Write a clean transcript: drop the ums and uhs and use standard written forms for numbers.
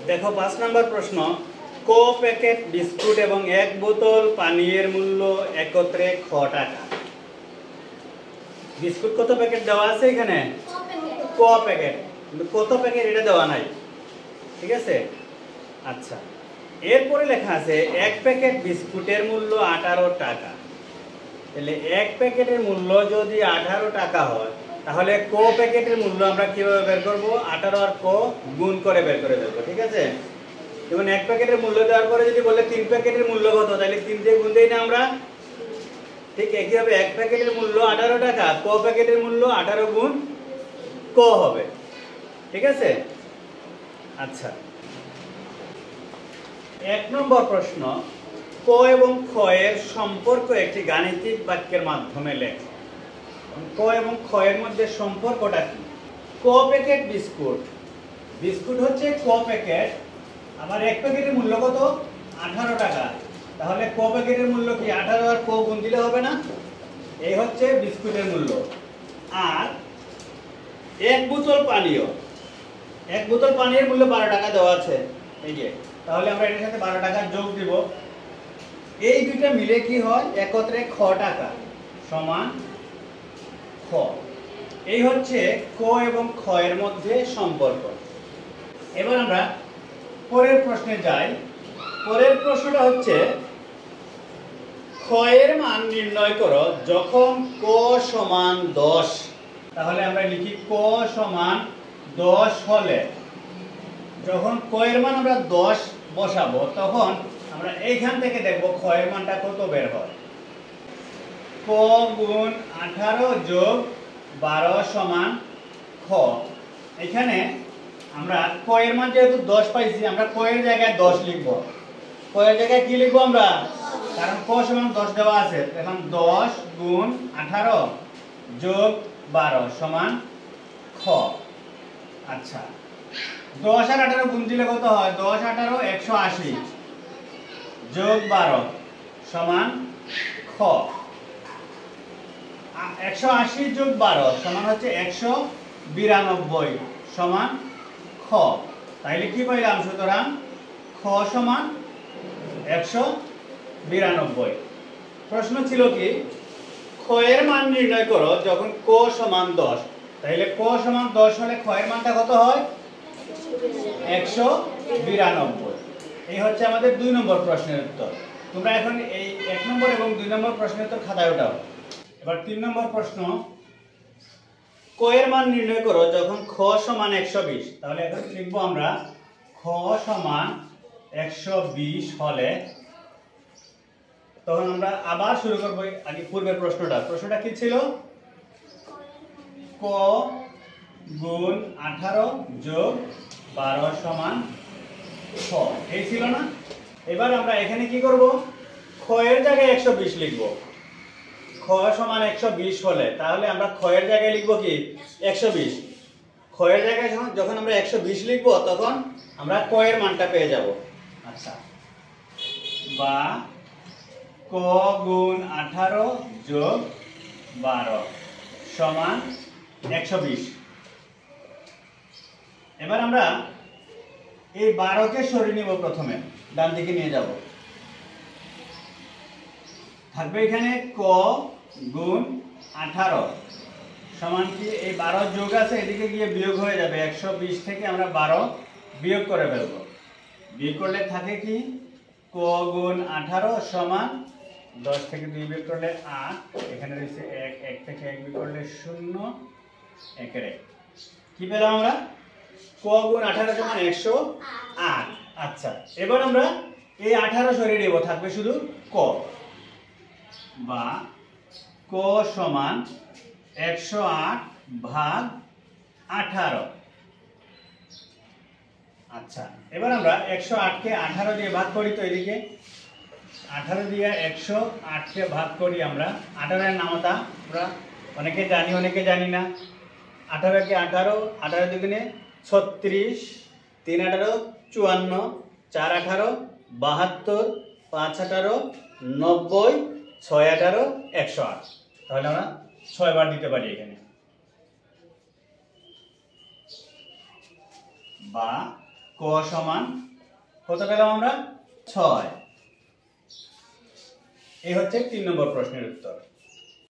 দেখো 5 নম্বর প্রশ্ন, ক প্যাকেট বিস্কুট এবং 1 বোতল পানীয়ের মূল্য একত্রে খ টাকা। বিস্কুট কত প্যাকেট দেওয়া আছে এখানে? ক প্যাকেট, কিন্তু কত প্যাকেট এটা দেওয়া নাই। ঠিক আছে, আচ্ছা। এরপরে লেখা আছে 1 প্যাকেট বিস্কুটের মূল্য 18 টাকা। তাহলে 1 প্যাকেটের মূল্য যদি 18 টাকা হয়, তাহলে ক প্যাকেটের মূল্য আমরা কিভাবে বের করব? 18 আর ক গুণ করে বের করে দেবো। ঠিক আছে, যেমন 1 প্যাকেটের মূল্য দেওয়ার পরে যদি বলে 3 প্যাকেটের মূল্য কত, তাহলে 3 দিয়ে গুণ দেই না আমরা। ঠিক একইভাবে 1 প্যাকেটের মূল্য 18 টাকা, ক প্যাকেটের মূল্য 18 গুণ ক হবে। ঠিক আছে, আচ্ছা। 1 নম্বর প্রশ্ন, ক এবং খ এর সম্পর্ক একটি গাণিতিক বাক্যের মাধ্যমে লেখ। ক এবং খ এর মধ্যে সম্পর্কটা কি? ক প্যাকেট বিস্কুট, বিস্কুট হচ্ছে ক প্যাকেট, আবার 1 প্যাকেটের মূল্য কত? 18 টাকা। তাহলে ক প্যাকেটের মূল্য কি 18 আর ক গুণ দিলে হবে না? এই হচ্ছে বিস্কুটের মূল্য। আর 1 বোতল পানীয়, 1 বোতল পানির মূল্য 12 টাকা দেওয়া আছে, এই যে। তাহলে আমরা এর সাথে 12 টাকা যোগ দিব। এই দুইটা মিলে কি হয়? একত্রে খ টাকা সমান খ। এই হচ্ছে ক এবং খ এর মধ্যে সম্পর্ক। এবার আমরা পরের প্রশ্নে যাই। পরের প্রশ্নটা হচ্ছে, খ এর মান নির্ণয় করো যখন ক সমান 10। তাহলে আমরা লিখি ক সমান 10 হলে, যখন ক এর মান আমরা 10 বসাবো, তখন আমরা এইখান থেকে দেখব খ এর মানটা কত বের হয়। ক গুণ 18 যোগ 12 সমান খ। এখানে আমরা ক এর মান যেহেতু 10 পাইছি, আমরা ক এর জায়গায় 10 লিখব। ক এর জায়গায় কি লিখব আমরা? কারণ ক সমান 10 দেওয়া আছে। এখন 10 গুণ 18 যোগ 12 সমান খ। আচ্ছা, 10 আর 18 গুণ দিলে কত হয়? 10 18 180 যোগ 12 সমান খ। 180 যোগ 12 সমান হচ্ছে 192 সমান খ। তাইলে কি পাইলাম? সুতরাং খ সমান 192। প্রশ্ন ছিল কি, খ এর মান নির্ণয় করো যখন ক সমান 10। তাইলে ক সমান 10 হলে খ এর মানটা কত হয়? 192। এই হচ্ছে আমাদের 2 নম্বর প্রশ্নের উত্তর। তোমরা এখন এই 1 নম্বর এবং 2 নম্বর প্রশ্নের উত্তর খাতায় উঠাও। এবার 3 নম্বর প্রশ্ন, ক এর মান নির্ণয় করো যখন খ সমান 120। তাহলে এখন লিখবো আমরা খ সমান 120 হলে, তখন আমরা আবার শুরু করব আগে পূর্বের প্রশ্নটা। প্রশ্নটা কি ছিল? ক গুণ 18 যোগ 12 সমান খ, এই ছিল না? এবার আমরা এখানে কি করব? খ এর জায়গায় 120 লিখব। খ সমান 120 হলে, তাহলে আমরা খ এর জায়গায় লিখব কি? 120। খ এর জায়গায় যখন আমরা 120 লিখব, তখন আমরা ক এর মানটা পেয়ে যাব। আচ্ছা, বা ক গুণ 18 যোগ 12 সমান 120। এবার আমরা এই 12কে সরিয়ে নিব, প্রথমে ডান দিকে নিয়ে যাব। থাকবে এখানে ক গুণ 18 সমান কি? এই 12 যোগ আছে, এদিকে গিয়ে বিয়োগ হয়ে যাবে। 120 থেকে আমরা 12 বিয়োগ করে ফেলব। বিয়োগ করলে থাকে কি? ক গুণ 18 সমান 10 থেকে 2 বিয়োগ করলে 8, এখানে রয়েছে 1, 1 থেকে 1 বিয়োগ করলে 0, 1 এর 1। কি পেলাম আমরা? ক গুণ 18 সমান 108। আচ্ছা, এবার আমরা এই 18 সরিয়ে দেব, থাকবে শুধু ক। বা ক সমান 108 ভাগ 18। আচ্ছা, এবার আমরা 108 কে 18 দিয়ে ভাগ করি। তো এদিকে 18 দিয়ে 108 কে ভাগ করি আমরা। 18 এর নামতা আমরা অনেকে জানি, অনেকে জানি না। 18 কে 18, 18 দুগুণে 36, 3 18 54, 4 18 72, 5 18 90, 6 18 108। তাহলে আমরা 6 বার দিতে পারি এখানে। বা ক সমান কত পেলাম আমরা 6। এই হচ্ছে 3 নম্বর প্রশ্নের উত্তর।